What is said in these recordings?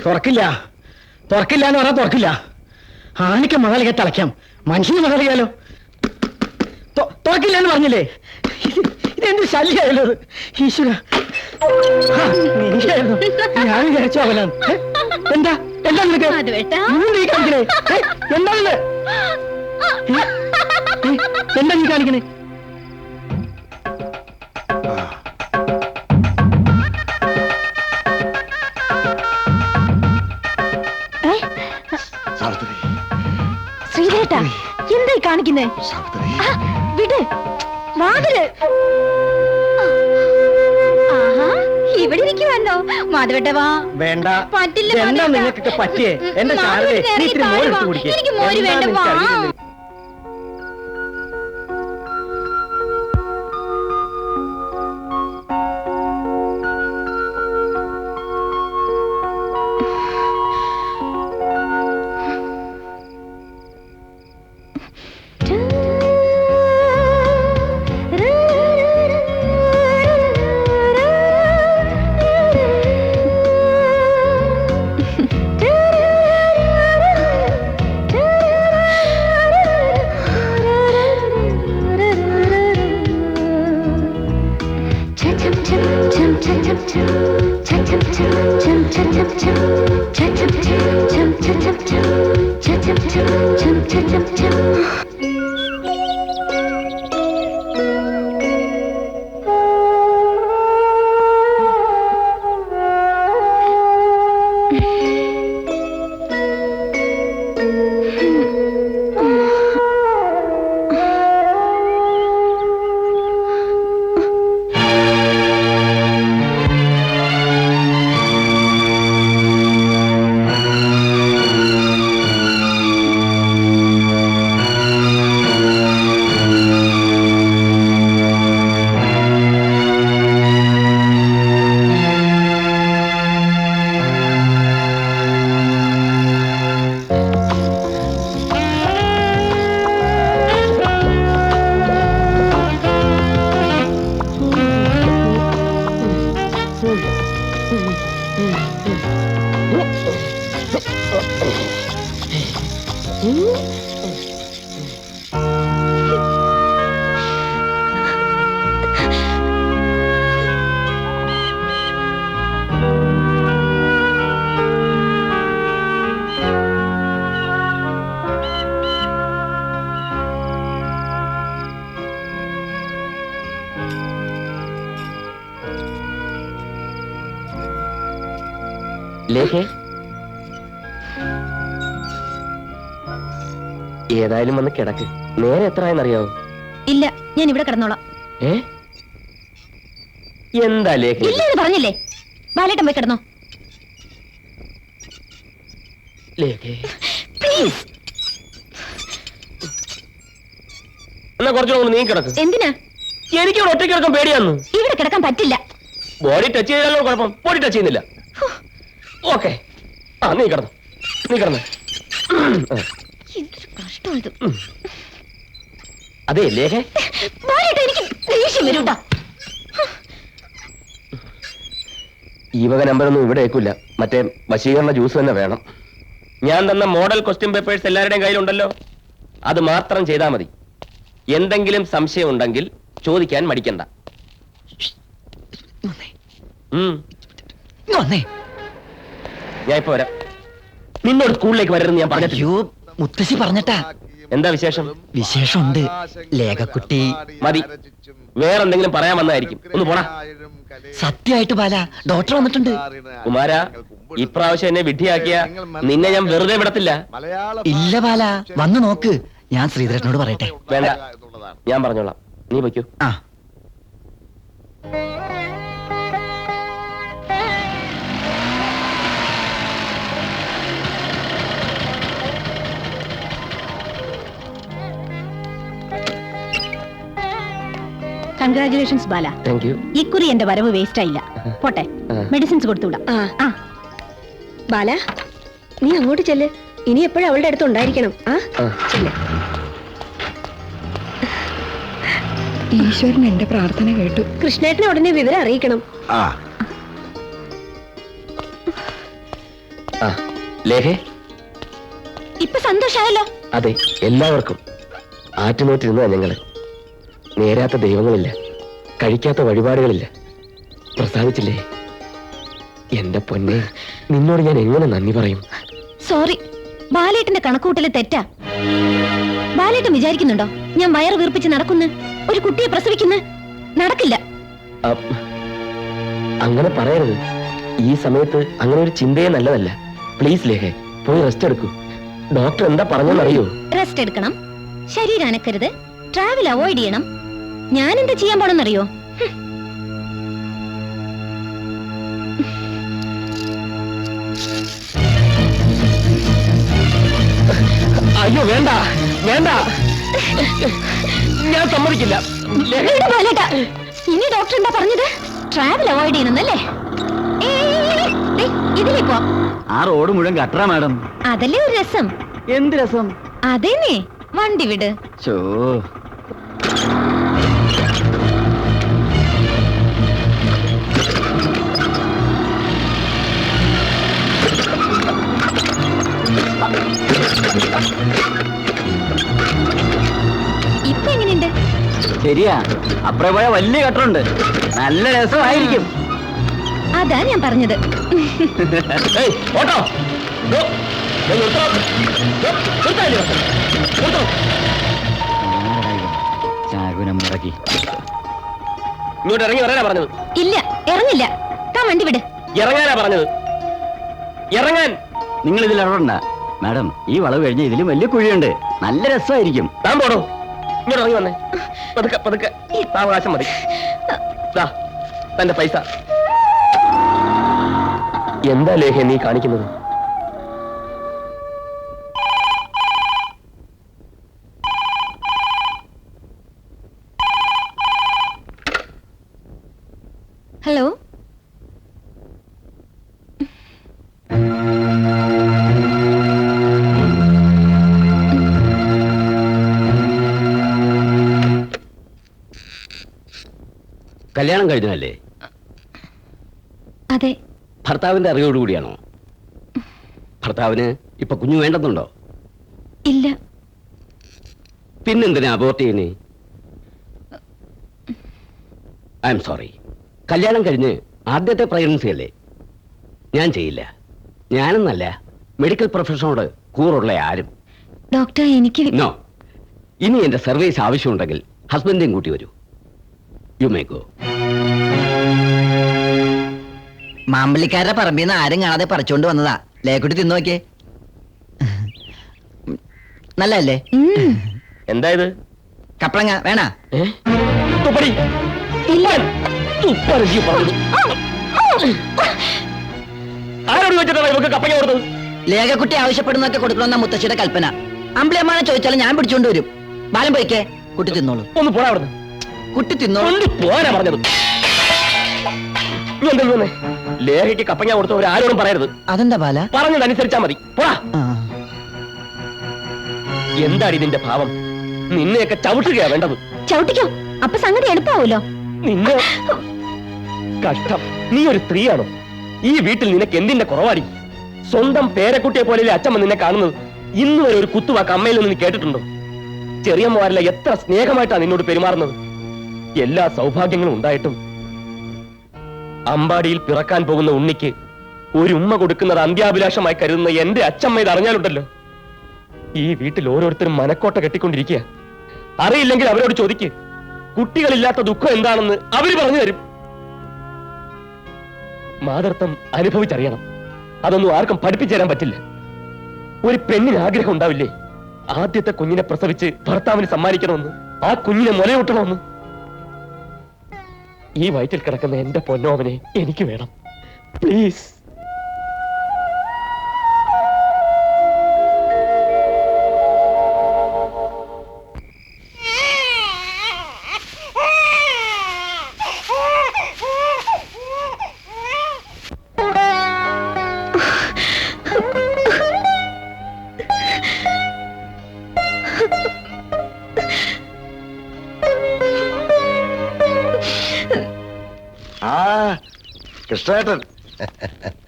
തുറക്കില്ല തുറക്കില്ല എന്ന് പറഞ്ഞാൽ തുറക്കില്ല. ആനയ്ക്ക് മകളിക തളയ്ക്കാം, മനുഷ്യന് മകളിയാലോ. തുറക്കില്ല എന്ന് പറഞ്ഞില്ലേ? ഇതെന്ത് ശല്യായാലോ ഈശ്വര. ഞാൻ വിചാരിച്ചോ അവനാണ്. എന്താ എന്താ നിനക്ക് നീ കാണിക്കണേ? എന്താണത്? എന്താ നീ കാണിക്കണേ? ശ്രീധേട്ടാ, എന്തായി കാണിക്കുന്നേ? വിട് വാതില്. ഇവിടെ ഇരിക്കുവല്ലോ മാധവേട്ടവാ. വേണ്ട, പറ്റില്ല. എന്താ നിങ്ങൾക്കൊക്കെ പറ്റിയേ? എന്റെ ശാരദേ, നീ ഇത്തിരി മോരെടുത്ത് കുടിക്കേ. എനിക്ക് മോര് വേണ്ട. ലേഖേ, ഏതായാലും വന്ന് കിടക്ക്. നേരെ എത്രയെന്നറിയാവോ? ഇല്ല, ഞാൻ ഇവിടെ കിടന്നോളാം. എന്താ ലേഖ? ഇല്ലെന്ന് പറഞ്ഞില്ലേ? ബാലേട്ടൻ പോയി കിടന്നോ. ലേഖേ പ്ലീസ്. എന്നാ കുറച്ചുകൂടെ നീ കിടക്ക്. എന്തിനാ? എനിക്ക് ഇവിടെ ഒറ്റയ്ക്ക് കിടക്കാൻ പേടിയാന്ന്. ഇവിടെ കിടക്കാൻ പറ്റില്ല. ബോഡി ടച്ച് ചെയ്താലോ കുഴപ്പം? ബോഡി ടച്ച് ചെയ്യുന്നില്ല. ഓക്കെ, നീ കിടന്നു, നീ കിടന്നു. അതെ ലേഖ, എനിക്ക് ദേഷ്യം വരൂട്ടാ. ഈ വക നമ്പറൊന്നും ഇവിടെ ഏൽക്കില്ല. മറ്റേ വശീകരണ ജ്യൂസ് തന്നെ വേണം. ഞാൻ തന്ന മോഡൽ ക്വസ്റ്റ്യൻ പേപ്പേഴ്സ് എല്ലാവരുടെയും കയ്യിലുണ്ടല്ലോ, അത് മാത്രം ചെയ്താൽ മതി. എന്തെങ്കിലും സംശയം ഉണ്ടെങ്കിൽ ചോദിക്കാൻ മടിക്കണ്ട. ഞാൻ ഇപ്പൊ വരാം. നിന്നോട് സ്കൂളിലേക്ക് വരരുന്ന് ഞാൻ പറഞ്ഞു. മുത്തശ്ശി പറഞ്ഞിട്ടാ. എന്താ വിശേഷം? വിശേഷമുണ്ട്. ലേഖക്കുട്ടി മതി, വേറെന്തെങ്കിലും പറയാൻ വന്നായിരിക്കും. ഒന്ന് പോടാ. സത്യമായിട്ട് ബാല, ഡോക്ടർ വന്നിട്ടുണ്ട്. കുമാര, ഇപ്രാവശ്യം എന്നെ വിഡ്ഢിയാക്കിയ നിന്നെ ഞാൻ വെറുതെ വിടത്തില്ല. ഇല്ല ബാല, വന്നു നോക്ക്. ഞാൻ ശ്രീധരനോട് പറയട്ടെ. വേണ്ട, ഞാൻ പറഞ്ഞോളാം. നീ വയ്ക്കൂ. കൺഗ്രാറ്റുലേഷൻസ് ബാല. Thank you. ഇക്കുറി എന്റെ വരവ് വേസ്റ്റ് ആയില്ല. പോട്ടെ, മെഡിസിൻസ് കൊടുത്തുവിടാം. ബാല, നീ അങ്ങോട്ട് ചെല്ല്. ഇനി എപ്പോഴും അവളുടെ അടുത്ത് ഉണ്ടായിരിക്കണം. ഈശ്വരൻ എന്റെ പ്രാർത്ഥന കേട്ടു. കൃഷ്ണേട്ടനെ ഉടനെ വിവരം അറിയിക്കണം. ആ ലേഖേ. ഇപ്പൊ സന്തോഷായല്ലോ. അതെ, എല്ലാവർക്കും. ആറ്റുനോറ്റിരുന്നതാ ഞങ്ങള്. നേരാത്ത ദൈവങ്ങളില്ല, കഴിക്കാത്ത വഴിപാടുകളില്ല. പ്രസാദിച്ചില്ലേ എന്റെ പൊന്നെ? നിന്നോട് ഞാൻ എങ്ങനെ നന്ദി പറയും? സോറി, ബാലേട്ടന്റെ കണക്കൂട്ടല് തെറ്റാ. ബാലേട്ടൻ വിചാരിക്കുന്നുണ്ടോ ഞാൻ വയറ് വീർപ്പിച്ച് നടക്കുന്നു, ഒരു കുട്ടിയെ പ്രസവിക്കുന്നു? നടക്കില്ല. അങ്ങനെ പറയരുത്. ഈ സമയത്ത് അങ്ങനെ ഒരു ചിന്തയെ നല്ലതല്ല. പ്ലീസ് ലേഖേ, പോയി റെസ്റ്റ് എടുക്കൂ. ഡോക്ടർ എന്താ പറഞ്ഞെന്നറിയോ? റെസ്റ്റ് എടുക്കണം, ശരീരം അനക്കരുത്, ട്രാവൽ അവോയ്ഡ് ചെയ്യണം. ഞാൻ എന്താ ചെയ്യാൻ പോണെന്നറിയോ? അയ്യോ വേണ്ട വേണ്ട, ഞാൻ സമ്മതിക്കില്ല. ബാലേട്ടാ, ഇനി ഡോക്ടർ എന്താ പറഞ്ഞത്? ട്രാവൽ അവോയ്ഡ് ചെയ്യണമെന്നല്ലേ? ഇതിലേ പോ. ആ റോഡ് മുഴുവൻ കട്ടറ മാഡം. അതല്ലേ ഒരു രസം. എന്ത് രസം? അതേന്നെ, വണ്ടി വിട്. ചോ, ഇപ്പൊ എങ്ങനെയുണ്ട്? ശരിയാ, അപ്പുറം പോയ വലിയ കട്ടറുണ്ട്, നല്ല രസമായിരിക്കും. അതാ ഞാൻ പറഞ്ഞത്. ഏയ്, ഓട്ടോ. ദോ, ദോ നിർത്തോ. ദോ, നിർത്താനില്ലേ? നിർത്തോ. ചാകുനം മുടക്കി. ഇങ്ങോട്ട് ഇറങ്ങി വരാനാ പറഞ്ഞത്. ഇല്ല, ഇറങ്ങില്ല. താ വണ്ടി വിട്. ഇറങ്ങാനാ പറഞ്ഞത്, ഇറങ്ങാൻ. നിങ്ങൾ ഇതിൽ ഇടപെടണ്ട മാഡം. ഈ വളവ് കഴിഞ്ഞ ഇതിലും വലിയ കുഴിയുണ്ട്, നല്ല രസമായിരിക്കും. താൻ പോടോ. ഇങ്ങോട്ട് ഇറങ്ങി വന്നേ. പതുക്കെ പതുക്കെ, സാവകാശം മതി. ദാ, തന്റെ പൈസ. എന്താ ലേഖ നീ കാണിക്കുന്നത്? ഹലോ, കല്യാണം കഴിഞ്ഞതല്ലേ? അതെ. ഭർത്താവിന്റെ അറിവോടുകൂടിയാണോ? ഭർത്താവിന് ഇപ്പൊ കുഞ്ഞു വേണ്ടെന്നുണ്ടോ? ഇല്ല. പിന്നെന്തിനാ അബോർട്ട് ചെയ്യുന്നേ? I am sorry. കല്യാണം കഴിഞ്ഞ് ആദ്യത്തെ പ്രഗ്നൻസി അല്ലേ? ഞാൻ ചെയ്യില്ല. ഞാനെന്നല്ല, മെഡിക്കൽ പ്രൊഫഷനോട് കൂറുള്ള ആരും. ഡോക്ടർ, എനിക്ക് നോ. ഇനി എന്റെ സർവീസ് ആവശ്യമുണ്ടെങ്കിൽ ഹസ്ബൻഡേയും കൂട്ടി വരൂ. You may go. മാമ്പള്ളിക്കാരുടെ പറമ്പിന്ന് ആരും കാണാതെ പറിച്ചോണ്ട് വന്നതാ. ലേക്കുട്ടി തിന്നു നോക്കിയേ, നല്ലല്ലേ? എന്താ ഇത്? കപ്പളങ്ങ വേണ? തുപ്പടി. തുപ്പാൻ. തുപ്പാൻ ജീ പറഞ്ഞത്. ആരോട് ചോദിച്ചിട്ടാണ് ഇവർക്ക് കപ്പങ്ങ കൊടുത്തത്? ലേഖക്കുട്ടി ആവശ്യപ്പെടുന്നൊക്കെ കൊടുക്കണമെന്ന മുത്തശ്ശിയുടെ കൽപ്പന. അമ്പിളിയമ്മാനെ ചോദിച്ചാലും ഞാൻ പിടിച്ചോണ്ട് വരും. ബാലം പോയിക്കേ, കുട്ടി തിന്നോളൂ. ഒന്ന് പോരാ അവിടുന്ന്. കുട്ടി തിന്നോളൂ. ഒന്ന് പോരാ പറഞ്ഞത്. ലേഖയ്ക്ക് കപ്പങ്ങ കൊടുത്തവർ ആരോടും പറയരുത്. അതെന്താ ബാല? പറഞ്ഞതനുസരിച്ചാ മതി. പോടാ. എന്താണ് ഇതിന്റെ ഭാവം? നിന്നെയൊക്കെ ചവിട്ടുകയാ വേണ്ടത്. ചവിട്ടിക്കോ, അപ്പൊ സംഗതി എളുപ്പാവൂലോ. നിന്നെ കഷ്ടം. നീ ഒരു സ്ത്രീയാണോ? ഈ വീട്ടിൽ നിനക്ക് എന്തിന്റെ കുറവാടി? സ്വന്തം പേരക്കുട്ടിയെ പോലെ അച്ഛമ്മ നിന്നെ കാണുന്നത്. ഇന്ന് വരെ ഒരു കുത്തുവാക്ക് അമ്മയിൽ നിന്ന് നീ കേട്ടിട്ടുണ്ടോ? ചെറിയമ്മമാരിലെ എത്ര സ്നേഹമായിട്ടാ നിന്നോട് പെരുമാറുന്നത്. എല്ലാ സൗഭാഗ്യങ്ങളും ഉണ്ടായിട്ടും അമ്പാടിയിൽ പിറക്കാൻ പോകുന്ന ഉണ്ണിക്ക് ഒരു ഉമ്മ കൊടുക്കുന്നത് അന്ത്യാഭിലാഷമായി കരുതുന്ന എന്റെ അച്ഛമ്മ ഇത് അറിഞ്ഞാലുണ്ടല്ലോ, ഈ വീട്ടിൽ ഓരോരുത്തരും മനക്കോട്ട കെട്ടിക്കൊണ്ടിരിക്കുക. അറിയില്ലെങ്കിൽ അവരോട് ചോദിക്ക്. കുട്ടികളില്ലാത്ത ദുഃഖം എന്താണെന്ന് അവര് പറഞ്ഞു തരും. മാതൃത്വം അനുഭവിച്ചറിയണം. അതൊന്നും ആർക്കും പഠിപ്പിച്ചു തരാൻ പറ്റില്ല. ഒരു പെണ്ണിന് ആഗ്രഹം ഉണ്ടാവില്ലേ, ആദ്യത്തെ കുഞ്ഞിനെ പ്രസവിച്ച് ഭർത്താവിന് സമ്മാനിക്കണമെന്ന്, ആ കുഞ്ഞിനെ മുലയൂട്ടണമെന്ന്? ഈ വയറ്റിൽ കിടക്കുന്ന എന്റെ പൊന്നോവനെ എനിക്ക് വേണം. പ്ലീസ്. കൃഷ്ണേട്ടൻ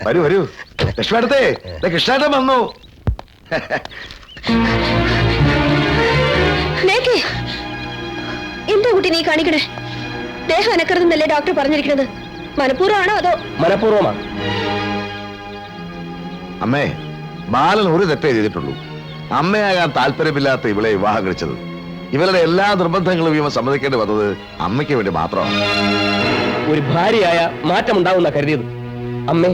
വരൂ വരൂ. ലക്ഷ്മണത്തെ കൃഷ്ണേട്ടൻ വന്നു. എന്താ കുട്ടി നീ കാണിക്കണേ? ദേഹം അനക്കരുതെന്നല്ലേ ഡോക്ടർ പറഞ്ഞിരിക്കുന്നത്? മനഃപൂർവ്വമാണോ അതോ? മനഃപൂർവ്വമാണ്. അമ്മേ, ബാലൻ ഒരു തെറ്റേ ചെയ്തിട്ടുള്ളൂ. അമ്മയാകാൻ താല്പര്യമില്ലാത്ത ഇവളെ വിവാഹം കഴിച്ചത്. ഇവരുടെ എല്ലാ നിർബന്ധങ്ങളും ഇവ സമ്മതിക്കേണ്ടി വന്നത് അമ്മയ്ക്ക് വേണ്ടി മാത്രമാണ്. ഒരു ഭാര്യയായ മാറ്റമുണ്ടാവുന്ന കരുതിയത്. അമ്മേ,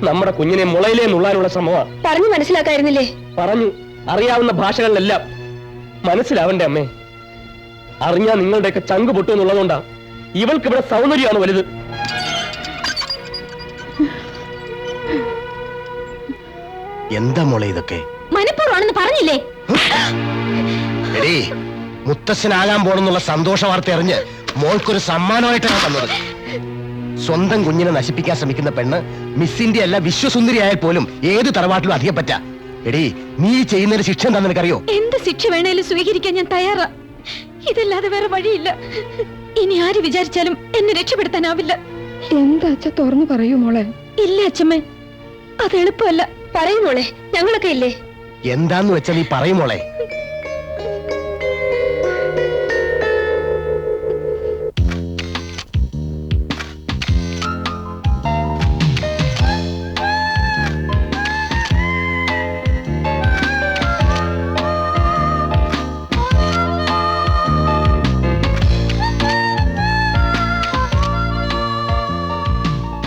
നമ്മുടെ കുഞ്ഞിനെ മുളയിലേ നുള്ളാനുള്ള ശ്രമമാണ്. പറഞ്ഞു മനസ്സിലാക്കായിരുന്നില്ലേ? പറഞ്ഞു, അറിയാവുന്ന ഭാഷകളിലെല്ലാം മനസ്സിലാവണ്ടേ അമ്മേ? അറിഞ്ഞാ നിങ്ങളുടെയൊക്കെ ചങ്ക് പൊട്ടു എന്നുള്ളതുകൊണ്ടാ ഇവൾക്ക് ഇവിടെ സൗന്ദര്യമാണ് വലുത്. എന്താ മോളെ ഇതൊക്കെ? മനഃപൂർവ്വമാണെന്ന് പറഞ്ഞില്ലേ? എടീ, മുത്തശ്ശനാകാൻ പോണെന്നുള്ള സന്തോഷ വാർത്ത അറിഞ്ഞ് മോൾക്കൊരു സമ്മാനമായിട്ടാണ് തന്നത്. സ്വന്തം കുഞ്ഞിനെ നശിപ്പിക്കാൻ ശ്രമിക്കുന്ന പെണ്ണ് മിസ് ഇന്ത്യ അല്ല വിശ്വസുന്ദരിയായാൽ പോലും ഏത് തറവാട്ടിലും അധികം പറ്റാ. എടീ, നീ ചെയ്യുന്നൊരു ശിക്ഷ എന്താന്ന് നിനക്കറിയോ? എന്ത് ശിക്ഷ വേണേലും സ്വീകരിക്കാൻ ഞാൻ തയ്യാറാ. ഇതല്ലാതെ വേറെ വഴിയില്ല. ഇനി ആര് വിചാരിച്ചാലും എന്നെ രക്ഷപ്പെടുത്താനാവില്ല. എന്താ അച്ഛ തുറന്നു പറയൂ മോളെ. ഇല്ല അച്ഛമ്മേ, അത് എളുപ്പമല്ല. പറയും മോളെ, ഞങ്ങളൊക്കെ ഇല്ലേ? എന്താന്ന് വെച്ചാ നീ പറയും മോളെ.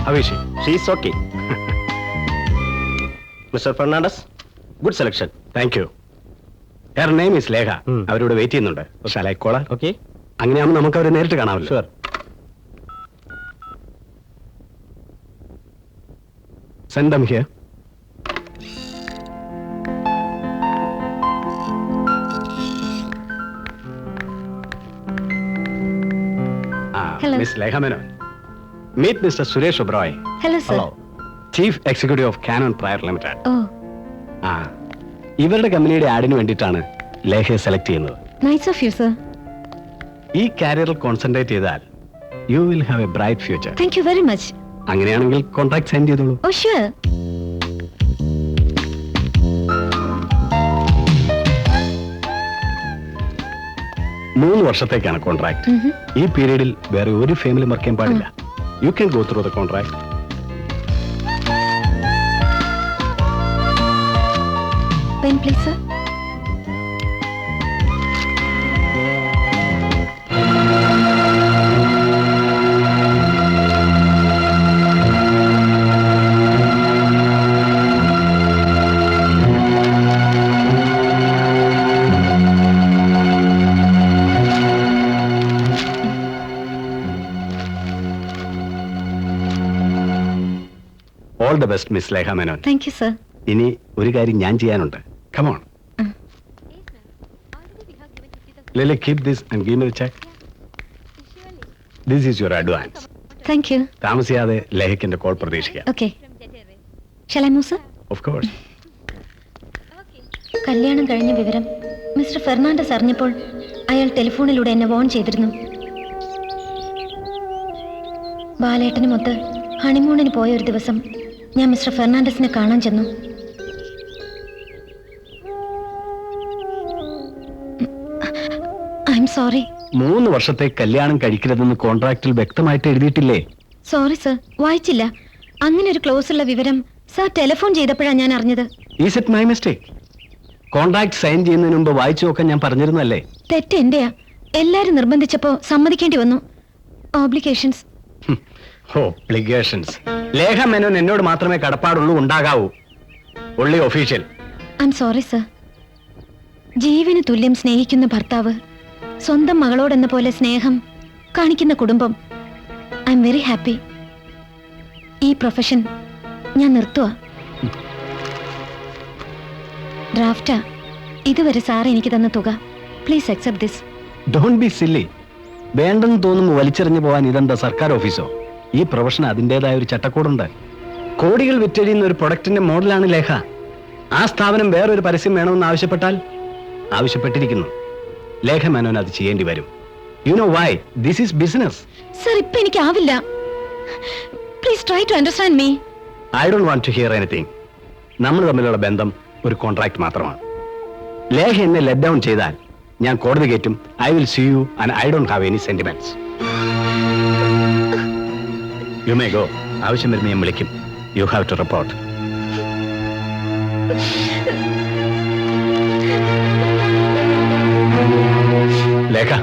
Avishi, she is okay. Mr. Fernandez, good selection. Thank you. Her name is Lekha. അവരോട് വെയിറ്റ് ചെയ്യുന്നുണ്ട്. Shall I call her? Okay. അങ്ങനെയാകുമ്പോൾ നമുക്ക് അവരെ നേരിട്ട് കാണാമല്ലോ. Sure. Send them here. Hello. Miss Lekha Menon. Meet Mr. Suresh Oberoi. Hello sir. Chief Executive of Canon Private Limited. ഓ, ഇവരുടെ കമ്പനിയുടെ ആഡിന് വേണ്ടിയിട്ടാണ് ലേഖയെ സെലക്ട് ചെയ്യുന്നത്. Nice of you sir. ഈ കാരിയറിൽ കോൺസെൻട്രേറ്റ് ചെയ്താൽ you will have A bright future. Thank you very much. അങ്ങനെയാണെങ്കിൽ contract sign ചെയ്തോളൂ. ഓ sure. മൂന്ന് വർഷത്തേക്കാണ് കോൺട്രാക്ട്. ഈ പീരീഡിൽ വേറെ ഒരു ഫാമിലി വർക്ക് ചെയ്യാൻ പാടില്ല. You can go through the contract. Pen please sir. All the best miss Lekha Menon. Thank you sir. ഇനി ഒരു കാര്യം ഞാൻ ചെയ്യാനുണ്ട്. Come on. Lily, keep this and give me the check. This is your advance. Thank you. താമസിയാതെ ലേഖയ്ക്ക് call പ്രതീക്ഷിക്കാം. Okay. Shall I move sir? Of course. കല്യാണം കഴിഞ്ഞ വിവരം മിസ്റ്റർ ഫെർണാണ്ടസ് അറിഞ്ഞപ്പോൾ അയാൾ ടെലിഫോണിലൂടെ എന്നെ വോൺ ചെയ്തിരുന്നു. ബാലേട്ടനുമൊത്ത് ഹണിമൂണിന് പോയ ഒരു ദിവസം ഞാൻ മിസ്റ്റർ ഫെർണാണ്ടസിനെ കാണാൻ ചെന്നു. I am sorry. 3 വർഷത്തെ കല്യാണം കഴിക്കരുതെന്ന് കോൺട്രാക്റ്റിൽ വ്യക്തമായിട്ട് എഴുതിയിട്ടില്ലേ? സോറി സർ, വായിച്ചില്ല. അങ്ങനെ ഒരു ക്ലോസ് ഉള്ള വിവരം സാർ ടെലിഫോൺ ചെയ്തപ്പോഴാണ് ഞാൻ അറിഞ്ഞത്. Is it my mistake? Contract sign ചെയ്യുന്നതിന് മുമ്പ് വായിച്ചു നോക്കാൻ ഞാൻ പറഞ്ഞിരുന്നല്ലേ? തെറ്റ് എന്റെയാ. എല്ലാരും നിർബന്ധിച്ചപ്പോ സമ്മതിക്കേണ്ടി വന്നു. ഓബ്ലിഗേഷൻസ്. ഓബ്ലിഗേഷൻസ്. ലേഖ മേനോൻ എന്നോട് മാത്രമേ കടപ്പാടുള്ളൂ, ഉണ്ടാകാവൂ. Only official. I am sorry sir. ജീവന് തുല്യം സ്നേഹിക്കുന്ന ഭർത്താവ്, സ്വന്തം മകളോടെന്ന പോലെ സ്നേഹം കാണിക്കുന്ന കുടുംബം. I am very happy. ഈ പ്രൊഫഷൻ ഞാൻ നിർത്തുക. ഡ്രാഫ്റ്റാ ഇതുവരെ സാർ എനിക്ക് തന്ന തുക. Please accept this. Don't be silly. വേണ്ടെന്ന് തോന്നുമ്പോൾ വലിച്ചെറിഞ്ഞു പോകാൻ ഇതെന്താ സർക്കാർ ഓഫീസോ? ഈ പ്രൊഫഷൻ അതിൻ്റെതായ ഒരു ചട്ടക്കൂടുണ്ട്. കോടികൾ വിറ്റഴിയുന്ന ഒരു പ്രൊഡക്റ്റിന്റെ മോഡലാണ് ലേഖ. ആ സ്ഥാപനം വേറൊരു പരസ്യം വേണമെന്ന് ആവശ്യപ്പെട്ടിരിക്കുന്നു. ലേഖ മേനോൻ അത് ചെയ്യേണ്ടി വരും. You know why? This is business. Sir, ഇപ്പൊ എനിക്കാവില്ല. Please try to understand me. I don't want to hear anything. നമ്മൾ തമ്മിലുള്ള ബന്ധം ഒരു കോൺട്രാക്ട് മാത്രമാണ്. ലേഖ എന്നെ ലെറ്റ് ഡൗൺ ചെയ്താൽ ഞാൻ കോടതി കയറ്റും. I will see you and I don't have any sentiments. You may go. ആവശ്യം വരുമ്പോൾ ഞാൻ വിളിക്കും. You have to report. Lekha,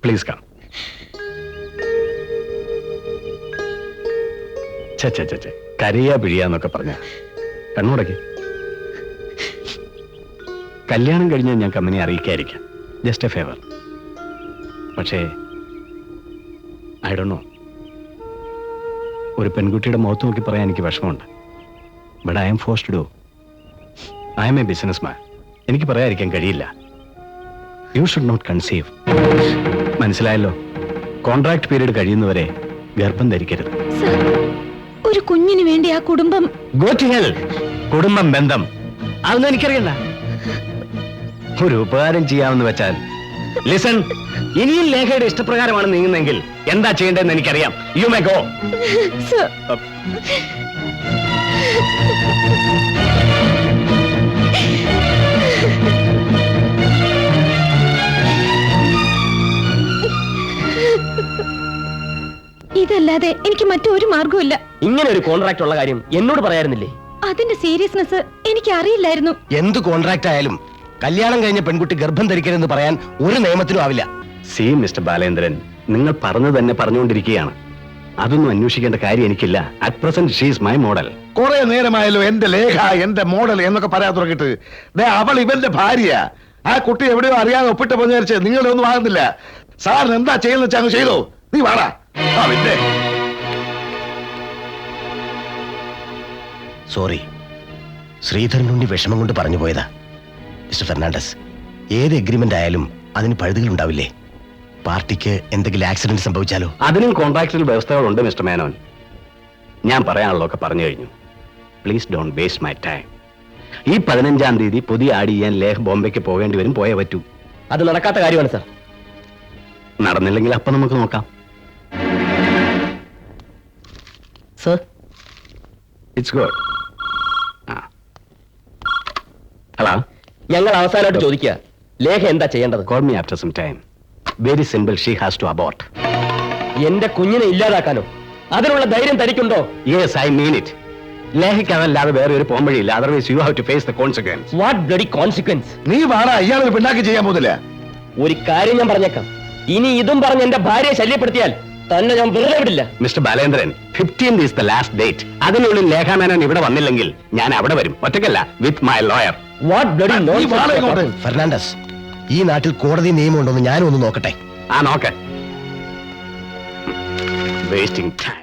please come. കരയാ പിഴിയാന്നൊക്കെ പറഞ്ഞ കണ്ണുടക്കി. കല്യാണം കഴിഞ്ഞാൽ ഞാൻ കമ്പനി അറിയിക്കാതിരിക്കാം. Just a favour. പക്ഷേ ഐ ഡോണ്ട് നോ, ഒരു പെൺകുട്ടിയുടെ മുഖത്ത് നോക്കി പറയാൻ എനിക്ക് വിഷമമുണ്ട്. But I am forced to do. I am a business man. എനിക്ക് പറയാതിരിക്കാൻ കഴിയില്ല. You should not conceive. മനസ്സിലായല്ലോ? കോൺട്രാക്ട് പീരീഡ് കഴിയുന്നവരെ ഗർഭം ധരിക്കരുത്. സർ, ഒരു കുഞ്ഞിന് വേണ്ടി ആ കുടുംബം. Go to hell. കുടുംബം, ബന്ധം, അതൊന്നും എനിക്കറിയണ്ട. ഒരു ഉപകാരം ചെയ്യാമെന്ന് വെച്ചാൽ ലിസൺ, ഇനിയും ലേഖയുടെ ഇഷ്ടപ്രകാരമാണ് നീങ്ങുന്നെങ്കിൽ എന്താ ചെയ്യേണ്ടതെന്ന് എനിക്കറിയാം. U may go. സർ, ഇതല്ലാതെ എനിക്ക് മറ്റൊരു മാർഗവുമില്ല. ഇങ്ങനെ ഒരു കോൺട്രാക്ട് ഉള്ള കാര്യം എന്നോട് പറയാറുന്നില്ലേ? അതിന്റെ സീരിയസ്നെസ് എനിക്ക് അറിയില്ലായിരുന്നു. എന്ത് കോൺട്രാക്ട് ആയാലും കല്യാണം കഴിഞ്ഞ പെൺകുട്ടി ഗർഭം ധരിക്കരുതെന്ന് പറയാൻ ഒരു നിയമത്തിനും ആവില്ല. സി മിസ്റ്റർ ബാലേന്ദ്രൻ, നിങ്ങൾ പറഞ്ഞു തന്നെ പറഞ്ഞുകൊണ്ടിരിക്കുകയാണ്. അതൊന്നും അന്വേഷിക്കേണ്ട കാര്യം എനിക്കില്ല. At present she is my model. കുറെ നേരമായല്ലോ എന്റെ ലേഖ, എന്റെ മോഡൽ എന്നൊക്കെ പറയാൻ തുടങ്ങിയിട്ട്. അവൾ ഇവന്റെ ഭാര്യ. ആ കുട്ടി എവിടെയോ അറിയാതെ ഒപ്പിട്ട് പോഞ്ഞരിച്ച് നിങ്ങളുടെ ഒന്നും ആകുന്നില്ല. സാറിന് എന്താ ചെയ്യുന്ന വെച്ചാൽ അങ്ങ് ചെയ്തോ. നീ വാടാ. പിന്നെ സോറി, ശ്രീധരനുണ്ടി വിഷമം കൊണ്ട് പറഞ്ഞു പോയതാ. മിസ്റ്റർ ഫെർണാണ്ടസ്, ഏത് എഗ്രിമെന്റ് ആയാലും അതിന് പഴുതുകൾ ഉണ്ടാവില്ലേ? പാർട്ടിക്ക് എന്തെങ്കിലും ആക്സിഡന്റ് സംഭവിച്ചാലോ? അതിനും കോൺട്രാക്റ്റിൽ വ്യവസ്ഥകളുണ്ട് മിസ്റ്റർ മേനോൻ. ഞാൻ പറയാനുള്ളതൊക്കെ പറഞ്ഞു കഴിഞ്ഞു. Please don't waste my time. ഈ 15-ാം തീയതി പുതിയ ആഡ് ചെയ്യാൻ ലേഖ ബോംബെക്ക് പോകേണ്ടി വരും. പോയേ പറ്റൂ. അത് നടക്കാത്ത കാര്യമാണ് സാർ. നടന്നില്ലെങ്കിൽ അപ്പം നമുക്ക് നോക്കാം. Sir, it's good. ഹലോ, ഞങ്ങൾ അവസാനമായിട്ട് ചോദിക്കുക, ലേഖ എന്താ ചെയ്യേണ്ടത്? Call me after some time. Very simple. She has to abort. എന്റെ കുഞ്ഞിനെ ഇല്ലാതാക്കാനോ? അതിനുള്ള ധൈര്യം തനിക്കുണ്ടോ? Yes, I mean it. ലേഖയ്ക്ക് അതല്ലാതെ വേറെ ഒരു പോംവഴിയില്ല. Otherwise you have to face the consequence. What bloody consequence? നീ വാടാ. ഇയാളൊരു പിന്നാക്കി ചെയ്യാൻ പോകുന്നില്ല. ഒരു കാര്യം ഞാൻ പറഞ്ഞേക്കാം, ഇനി ഇതും പറഞ്ഞ് എന്റെ ഭാര്യയെ ശല്യപ്പെടുത്തിയാൽ തന്നെ ഞാൻ വെറുതെ വിടില്ല. Mister Balendran, 15th is the last date. അതിനുള്ളിൽ ലേഖാമേനൻ ഇവിടെ വന്നില്ലെങ്കിൽ ഞാൻ അവിടെ വരും. ഒറ്റയ്ക്കല്ല, with my lawyer. What bloody ഇങ്ങോട്ട്. ഫെർണാണ്ടസ്, ഈ നാട്ടിൽ കോടതി നിയമമുണ്ടോന്ന് ഞാനും ഒന്ന് നോക്കട്ടെ. നോക്ക. Wasting time.